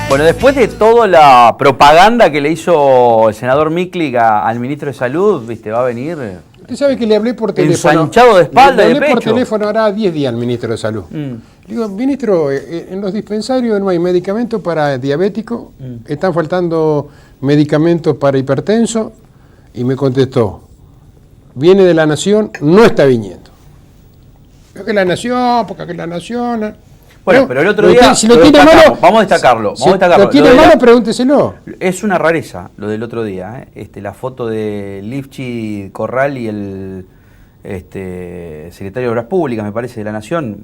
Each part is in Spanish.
Bueno, después de toda la propaganda que le hizo el senador Miklik al ministro de Salud, viste, va a venir. Usted sabe que le hablé por teléfono. Ensanchado de espalda y de pecho. Le hablé por teléfono ahora 10 días al ministro de Salud. Le digo, ministro, en los dispensarios no hay medicamentos para diabéticos, están faltando medicamentos para hipertenso, y me contestó, viene de la Nación, no está viniendo. Porque la Nación, porque la Nación... Bueno, no, pero el otro día si lo tiene malo, vamos a destacarlo. Si lo tiene malo, pregúnteselo. Es una rareza lo del otro día, la foto de Lifchi Corral y el secretario de Obras Públicas, me parece, de la Nación,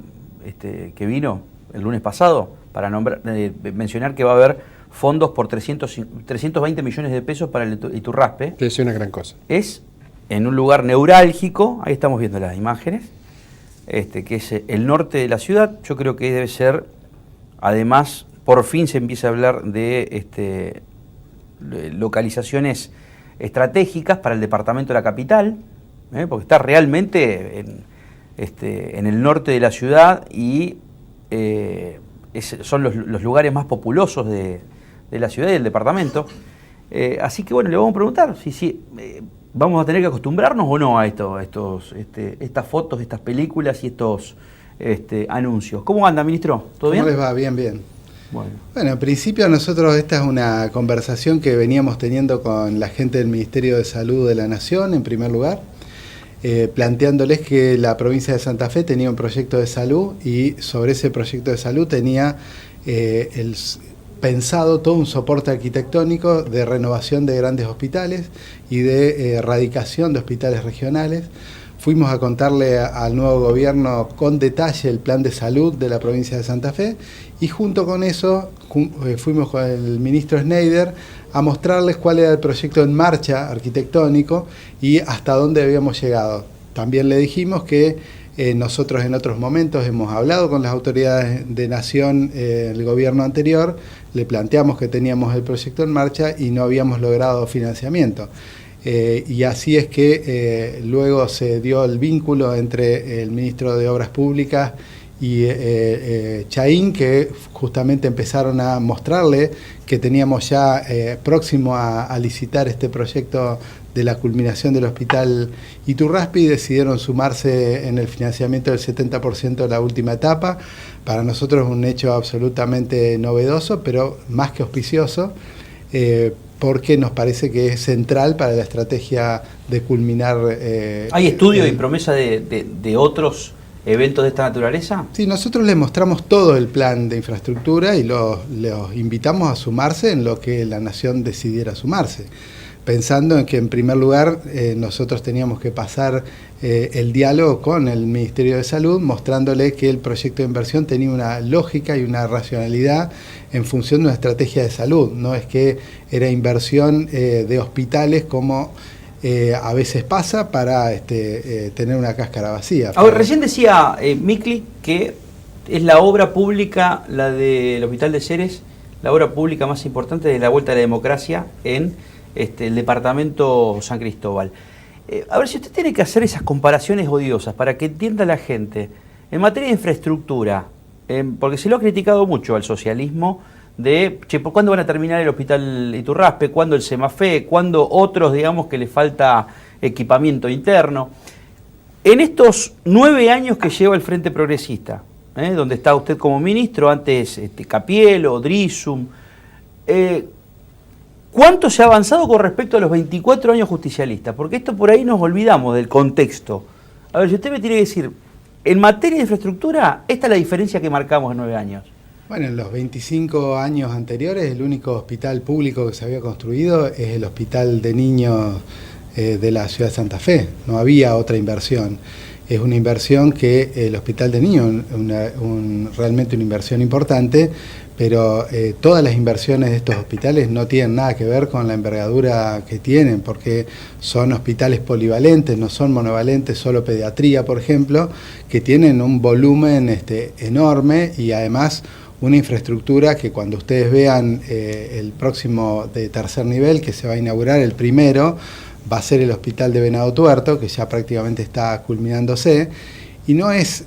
que vino el lunes pasado para mencionar que va a haber fondos por 320 millones de pesos para el Iturraspe. Que es una gran cosa. Es en un lugar neurálgico, ahí estamos viendo las imágenes, que es el norte de la ciudad. Yo creo que debe ser, además, por fin se empieza a hablar de localizaciones estratégicas para el departamento de la capital, porque está realmente en el norte de la ciudad y son los lugares más populosos de la ciudad y del departamento. Así que bueno, le vamos a preguntar si vamos a tener que acostumbrarnos o no a estas fotos, estas películas y estos anuncios. ¿Cómo anda, ministro? ¿Todo bien? ¿Cómo les va? Bien, bien. Bueno, en principio nosotros esta es una conversación que veníamos teniendo con la gente del Ministerio de Salud de la Nación, en primer lugar, planteándoles que la provincia de Santa Fe tenía un proyecto de salud y sobre ese proyecto de salud tenía pensado todo un soporte arquitectónico de renovación de grandes hospitales y de erradicación de hospitales regionales. Fuimos a contarle al nuevo gobierno con detalle el plan de salud de la provincia de Santa Fe y junto con eso fuimos con el ministro Schneider a mostrarles cuál era el proyecto en marcha arquitectónico y hasta dónde habíamos llegado. También le dijimos que nosotros en otros momentos hemos hablado con las autoridades de Nación, el gobierno anterior, le planteamos que teníamos el proyecto en marcha y no habíamos logrado financiamiento. Y así es que luego se dio el vínculo entre el ministro de Obras Públicas y Chaín, que justamente empezaron a mostrarle que teníamos ya próximo a licitar este proyecto de la culminación del hospital Iturraspe y decidieron sumarse en el financiamiento del 70% de la última etapa. Para nosotros es un hecho absolutamente novedoso, pero más que auspicioso, porque nos parece que es central para la estrategia de culminar... ¿Hay estudio y promesa de otros eventos de esta naturaleza? Sí, nosotros les mostramos todo el plan de infraestructura y los invitamos a sumarse en lo que la Nación decidiera sumarse, pensando en que en primer lugar nosotros teníamos que pasar el diálogo con el Ministerio de Salud, mostrándole que el proyecto de inversión tenía una lógica y una racionalidad en función de una estrategia de salud. No es que era inversión de hospitales como a veces pasa para tener una cáscara vacía. Ahora, recién decía Miklik que es la obra pública, la del Hospital de Ceres, la obra pública más importante de la vuelta a la democracia en el departamento San Cristóbal. A ver, si usted tiene que hacer esas comparaciones odiosas para que entienda la gente, en materia de infraestructura, porque se lo ha criticado mucho al socialismo, ¿por cuándo van a terminar el hospital Iturraspe? ¿Cuándo el Semafe? ¿Cuándo otros, digamos, que le falta equipamiento interno? En estos 9 años que lleva el Frente Progresista, donde está usted como ministro, antes Capielo, Drizum, ¿cuánto se ha avanzado con respecto a los 24 años justicialistas? Porque esto por ahí nos olvidamos del contexto. A ver, si usted me tiene que decir, en materia de infraestructura, esta es la diferencia que marcamos en 9 años. Bueno, en los 25 años anteriores, el único hospital público que se había construido es el Hospital de Niños de la ciudad de Santa Fe. No había otra inversión. Es una inversión que el Hospital de Niños, realmente una inversión importante, pero todas las inversiones de estos hospitales no tienen nada que ver con la envergadura que tienen, porque son hospitales polivalentes, no son monovalentes, solo pediatría, por ejemplo, que tienen un volumen enorme y además una infraestructura que cuando ustedes vean el próximo de tercer nivel, que se va a inaugurar el primero, va a ser el hospital de Venado Tuerto, que ya prácticamente está culminándose, y no es,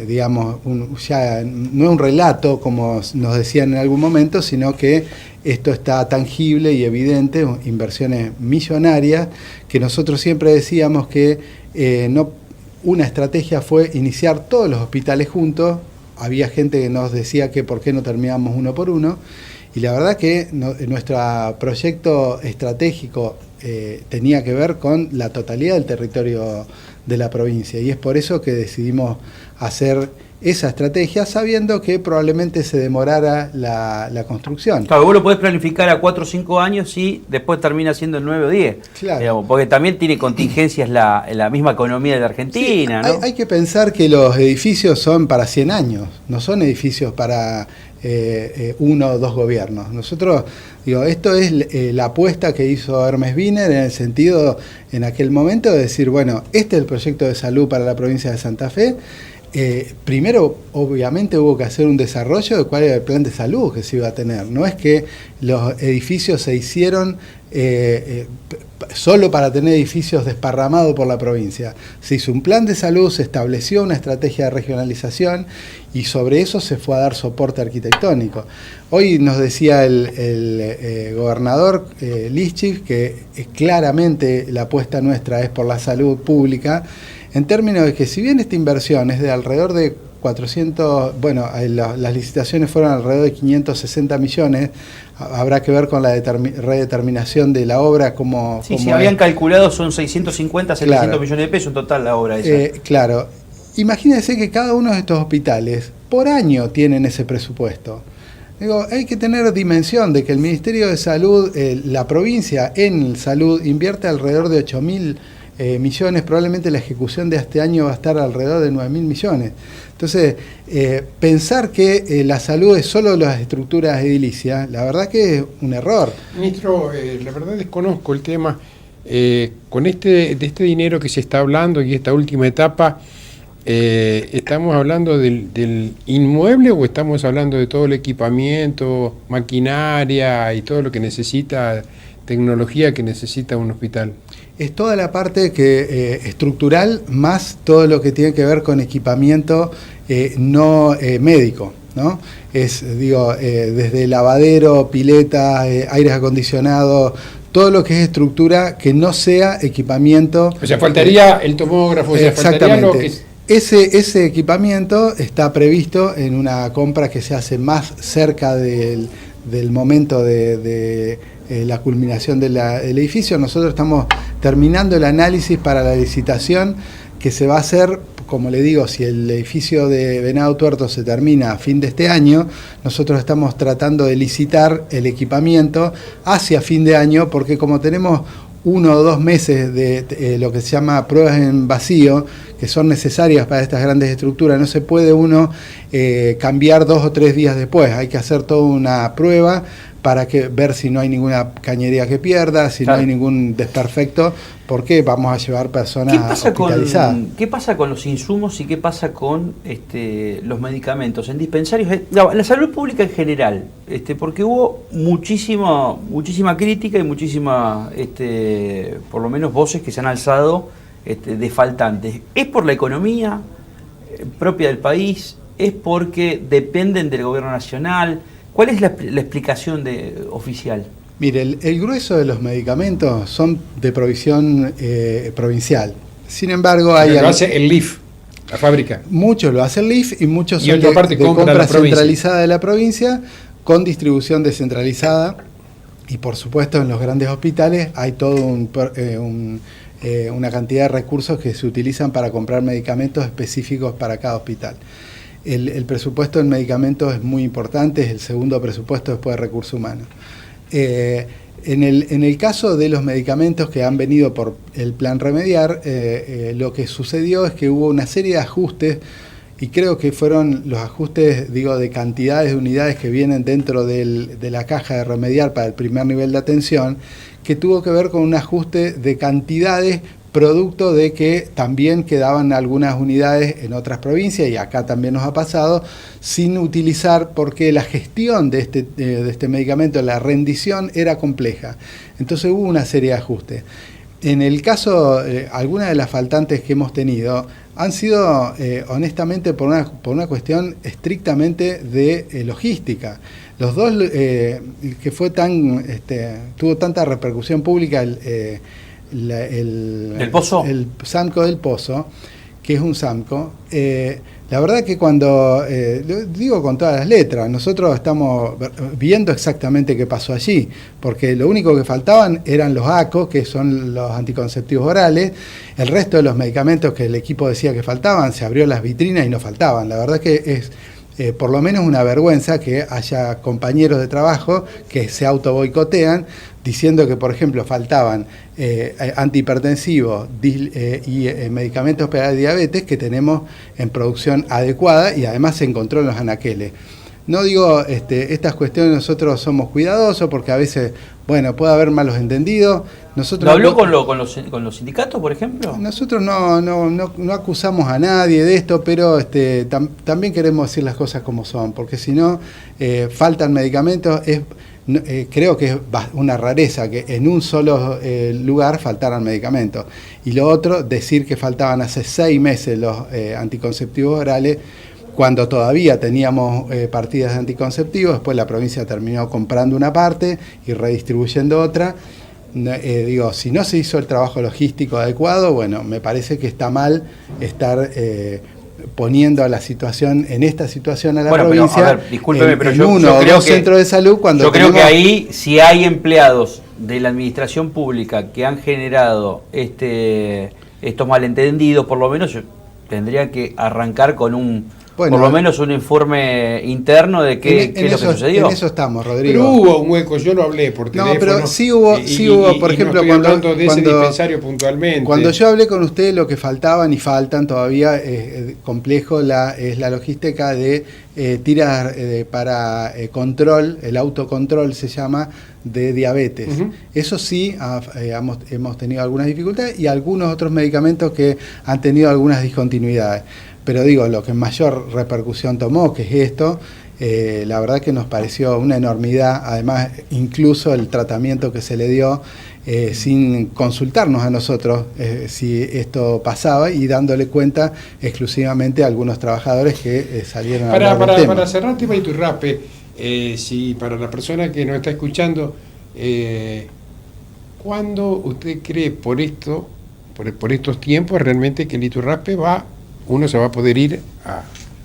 digamos, ya no es un relato, como nos decían en algún momento, sino que esto está tangible y evidente, inversiones millonarias, que nosotros siempre decíamos que una estrategia fue iniciar todos los hospitales juntos. Había gente que nos decía que por qué no terminamos uno por uno, y la verdad que nuestro proyecto estratégico tenía que ver con la totalidad del territorio de la provincia, y es por eso que decidimos hacer esa estrategia, sabiendo que probablemente se demorara la construcción. Claro, vos lo podés planificar a 4 o 5 años y después termina siendo en 9 o 10. Claro. Digamos, porque también tiene contingencias la misma economía de la Argentina, Sí, ¿no? hay que pensar que los edificios son para 100 años, no son edificios para 1 o 2 gobiernos. Nosotros, esto es la apuesta que hizo Hermes Wiener, en el sentido, en aquel momento, de decir, bueno, este es el proyecto de salud para la provincia de Santa Fe. Primero, obviamente, hubo que hacer un desarrollo de cuál era el plan de salud que se iba a tener. No es que los edificios se hicieron solo para tener edificios desparramados por la provincia. Se hizo un plan de salud, se estableció una estrategia de regionalización, y sobre eso se fue a dar soporte arquitectónico. Hoy nos decía el gobernador Lischig que claramente la apuesta nuestra es por la salud pública, en términos de que, si bien esta inversión es de alrededor de 400, bueno, las licitaciones fueron alrededor de 560 millones, habrá que ver con la redeterminación de la obra, como... Sí, si habían calculado son 650, 700 millones de pesos en total la obra esa. Claro, imagínense que cada uno de estos hospitales por año tienen ese presupuesto. Hay que tener dimensión de que el Ministerio de Salud, la provincia en salud, invierte alrededor de 8.000 millones, probablemente la ejecución de este año va a estar alrededor de 9.000 millones. Entonces, pensar que la salud es solo las estructuras edilicias, la verdad que es un error. Ministro, la verdad desconozco el tema. Con de este dinero que se está hablando y esta última etapa, ¿estamos hablando del inmueble o estamos hablando de todo el equipamiento, maquinaria y todo lo que necesita, tecnología que necesita un hospital? Es toda la parte estructural, más todo lo que tiene que ver con equipamiento no médico, ¿no? Desde lavadero, pileta, aires acondicionados, todo lo que es estructura que no sea equipamiento. O sea, faltaría el tomógrafo, exactamente. Faltaría lo que... Ese equipamiento está previsto en una compra que se hace más cerca del momento de la culminación del edificio. Nosotros estamos terminando el análisis para la licitación que se va a hacer, como le digo, si el edificio de Venado Tuerto se termina a fin de este año, nosotros estamos tratando de licitar el equipamiento hacia fin de año, porque como tenemos 1 o 2 meses de lo que se llama pruebas en vacío, que son necesarias para estas grandes estructuras, no se puede uno cambiar 2 o 3 días después, hay que hacer toda una prueba para ver si no hay ninguna cañería que pierda, si no hay ningún desperfecto, porque vamos a llevar personas hospitalizadas. ¿Qué pasa con los insumos y qué pasa con los medicamentos en dispensarios? La salud pública en general, porque hubo muchísima crítica y muchísima, por lo menos, voces que se han alzado de faltantes. ¿Es por la economía propia del país? ¿Es porque dependen del gobierno nacional? ¿Cuál es la explicación oficial? Mire, el grueso de los medicamentos son de provisión provincial. Sin embargo, lo hace el LIF, la fábrica. Muchos lo hace el LIF y muchos son otra parte de compra centralizada de la provincia, con distribución descentralizada. Y por supuesto, en los grandes hospitales hay todo una cantidad de recursos que se utilizan para comprar medicamentos específicos para cada hospital. El presupuesto en medicamentos es muy importante, es el segundo presupuesto después de recursos humanos. En el caso de los medicamentos que han venido por el plan Remediar, lo que sucedió es que hubo una serie de ajustes, y creo que fueron los ajustes, de cantidades de unidades que vienen dentro de la caja de Remediar para el primer nivel de atención, que tuvo que ver con un ajuste de cantidades producto de que también quedaban algunas unidades en otras provincias, y acá también nos ha pasado, sin utilizar, porque la gestión de este medicamento, la rendición, era compleja. Entonces hubo una serie de ajustes. En el caso, algunas de las faltantes que hemos tenido han sido honestamente por una cuestión estrictamente de logística. Los dos, que fue tuvo tanta repercusión pública el Pozo. El SAMCO del Pozo, que es un SAMCO, la verdad que cuando, lo digo con todas las letras, nosotros estamos viendo exactamente qué pasó allí, porque lo único que faltaban eran los ACO, que son los anticonceptivos orales. El resto de los medicamentos que el equipo decía que faltaban, se abrió las vitrinas y no faltaban. La verdad que es por lo menos una vergüenza que haya compañeros de trabajo que se auto boicotean diciendo que, por ejemplo, faltaban antihipertensivos y medicamentos para diabetes que tenemos en producción adecuada y además se encontró en los anaqueles. No digo estas cuestiones, nosotros somos cuidadosos porque a veces, bueno, puede haber malos entendidos. Nosotros ¿Lo habló con los sindicatos, por ejemplo? Nosotros no acusamos a nadie de esto, pero también queremos decir las cosas como son, porque si no, faltan medicamentos. Creo que es una rareza que en un solo lugar faltaran medicamentos. Y lo otro, decir que faltaban hace 6 meses los anticonceptivos orales, cuando todavía teníamos partidas de anticonceptivos. Después la provincia terminó comprando una parte y redistribuyendo otra. Digo, si no se hizo el trabajo logístico adecuado, bueno, me parece que está mal estar poniendo esta situación a la provincia, pero, a ver, discúlpeme, pero en uno o dos centros de salud. Cuando yo creo que ahí, si hay empleados de la administración pública que han generado estos malentendidos, por lo menos tendría que arrancar con por lo menos un informe interno de qué es lo que sucedió. En eso estamos, Rodrigo. Pero hubo un hueco, yo lo hablé por teléfono. No, pero sí hubo, por ejemplo, cuando de ese dispensario puntualmente. Cuando yo hablé con usted, lo que faltaban y faltan todavía complejo es la logística de tiras para control, el autocontrol se llama, de diabetes. Eso sí, hemos tenido algunas dificultades y algunos otros medicamentos que han tenido algunas discontinuidades. Pero digo, lo que mayor repercusión tomó, que es esto, la verdad que nos pareció una enormidad. Además, incluso el tratamiento que se le dio sin consultarnos a nosotros si esto pasaba y dándole cuenta exclusivamente a algunos trabajadores que salieron a hablar del tema. Para cerrar el tema de Iturraspe, si para la persona que nos está escuchando, ¿cuándo usted cree por estos tiempos realmente que el Iturraspe uno se va a poder ir a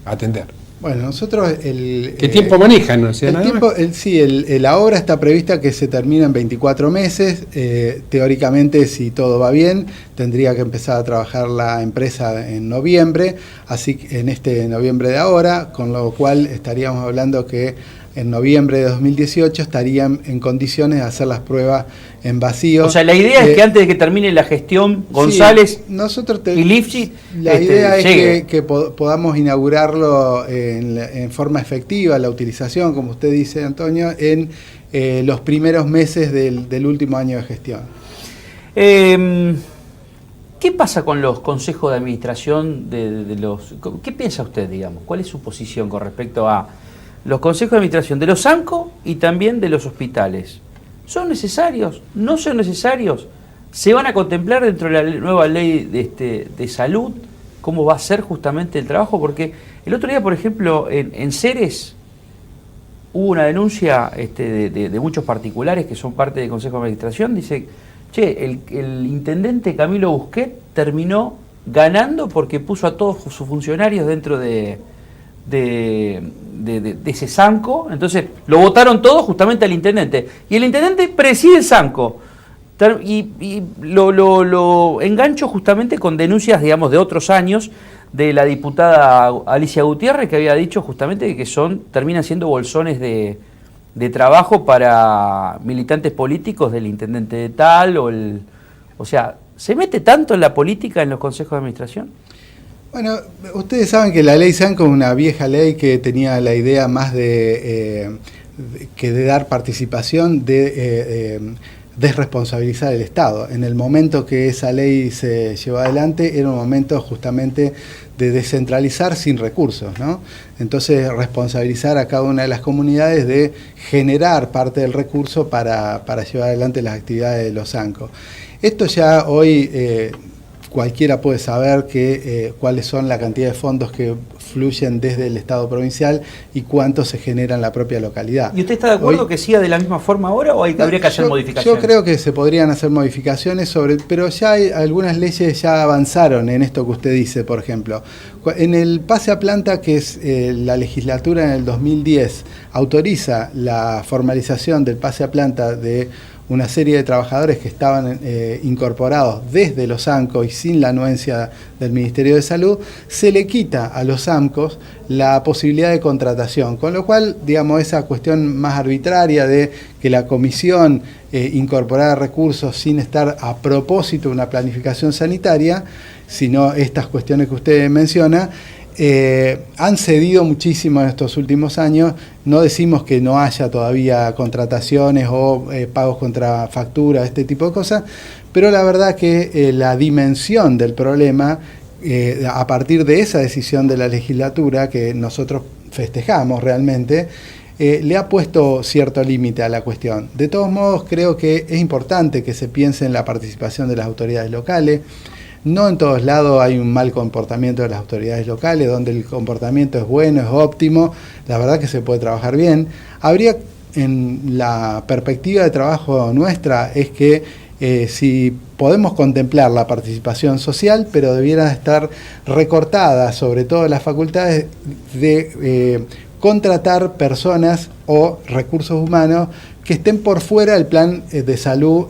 atender? Bueno, nosotros ¿qué tiempo manejan? ¿No? La obra está prevista que se termine en 24 meses. Teóricamente, si todo va bien, tendría que empezar a trabajar la empresa en noviembre, así que en noviembre de ahora, con lo cual estaríamos hablando que en noviembre de 2018 estarían en condiciones de hacer las pruebas en vacío. O sea, la idea es que antes de que termine la gestión González y Lifchit, la idea es que podamos inaugurarlo en forma efectiva, la utilización, como usted dice, Antonio, en los primeros meses del último año de gestión. ¿Qué pasa con los consejos de administración ¿Qué piensa usted, digamos? ¿Cuál es su posición con respecto a los consejos de administración de los ANCO y también de los hospitales? ¿Son necesarios? ¿No son necesarios? ¿Se van a contemplar dentro de la nueva ley de salud? ¿Cómo va a ser justamente el trabajo? Porque el otro día, por ejemplo, en Ceres hubo una denuncia de muchos particulares que son parte del Consejo de Administración. Dice, el intendente Camilo Busquet terminó ganando porque puso a todos sus funcionarios dentro de ese SANCO. Entonces lo votaron todos justamente al intendente, y el intendente preside el SANCO, y lo engancho justamente con denuncias, digamos, de otros años de la diputada Alicia Gutiérrez, que había dicho justamente que terminan siendo bolsones de trabajo para militantes políticos del intendente de tal o sea, ¿se mete tanto en la política en los consejos de administración? Bueno, ustedes saben que la ley SANCO es una vieja ley que tenía la idea más de dar participación, de desresponsabilizar el Estado. En el momento que esa ley se llevó adelante era un momento justamente de descentralizar sin recursos, ¿no? Entonces responsabilizar a cada una de las comunidades de generar parte del recurso para llevar adelante las actividades de los SANCO. Esto ya hoy cualquiera puede saber cuáles son la cantidad de fondos que fluyen desde el Estado provincial y cuánto se genera en la propia localidad. ¿Y usted está de acuerdo que siga de la misma forma ahora o habría que hacer modificaciones? Yo creo que se podrían hacer modificaciones, pero ya hay algunas leyes ya avanzaron en esto que usted dice, por ejemplo. En el pase a planta, que es la legislatura en el 2010, autoriza la formalización del pase a planta de una serie de trabajadores que estaban incorporados desde los AMCOS y sin la anuencia del Ministerio de Salud, se le quita a los AMCOS la posibilidad de contratación, con lo cual, digamos, esa cuestión más arbitraria de que la comisión incorporara recursos sin estar a propósito de una planificación sanitaria, sino estas cuestiones que usted menciona, han cedido muchísimo en estos últimos años. No decimos que no haya todavía contrataciones o pagos contra factura, este tipo de cosas, pero la verdad que la dimensión del problema, a partir de esa decisión de la legislatura, que nosotros festejamos realmente, le ha puesto cierto límite a la cuestión. De todos modos, creo que es importante que se piense en la participación de las autoridades locales. No en todos lados hay un mal comportamiento de las autoridades locales, donde el comportamiento es bueno, es óptimo, la verdad que se puede trabajar bien. Habría, en la perspectiva de trabajo nuestra, es que si podemos contemplar la participación social, pero debiera estar recortada, sobre todo las facultades, de contratar personas o recursos humanos que estén por fuera del plan de salud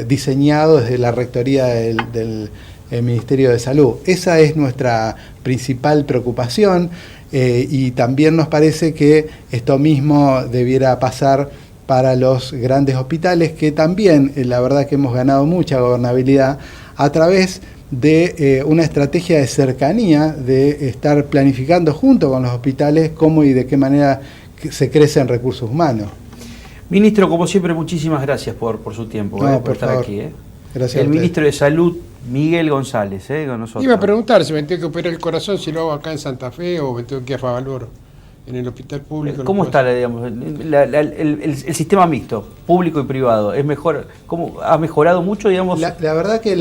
diseñado desde la rectoría del Ministerio de Salud. Esa es nuestra principal preocupación y también nos parece que esto mismo debiera pasar para los grandes hospitales, que también la verdad que hemos ganado mucha gobernabilidad a través de una estrategia de cercanía, de estar planificando junto con los hospitales cómo y de qué manera se crecen recursos humanos. Ministro, como siempre, muchísimas gracias por su tiempo, por estar favor. aquí. Gracias. El ministro de Salud, Miguel González, con nosotros. Iba a preguntar si me tengo que operar el corazón, si lo hago acá en Santa Fe o me tengo que ir a Favaloro, en el hospital público. ¿Cómo está el sistema mixto, público y privado? ¿Es mejor? ¿Ha mejorado mucho, digamos? La verdad que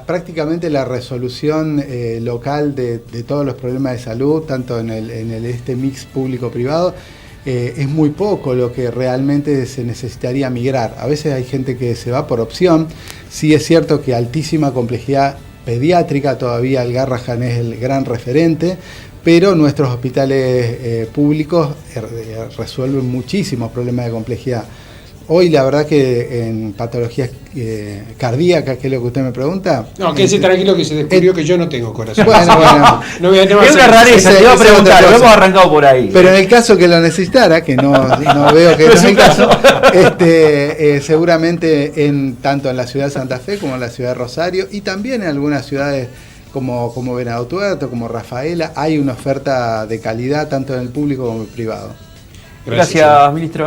prácticamente la resolución local de todos los problemas de salud, tanto en este mix público-privado, es muy poco lo que realmente se necesitaría migrar. A veces hay gente que se va por opción. Sí es cierto que altísima complejidad pediátrica, todavía el Garrahan es el gran referente, pero nuestros hospitales públicos resuelven muchísimos problemas de complejidad. Hoy la verdad que en patologías cardíacas, que es lo que usted me pregunta... No, quédese tranquilo que se descubrió que yo no tengo corazón. Bueno. Es una rareza, te iba a preguntar, lo hemos arrancado por ahí. Pero en el caso que lo necesitara, que no veo que no es el caso, seguramente tanto en la ciudad de Santa Fe como en la ciudad de Rosario y también en algunas ciudades como Venado Tuerto, como Rafaela, hay una oferta de calidad tanto en el público como en el privado. Gracias, ministro.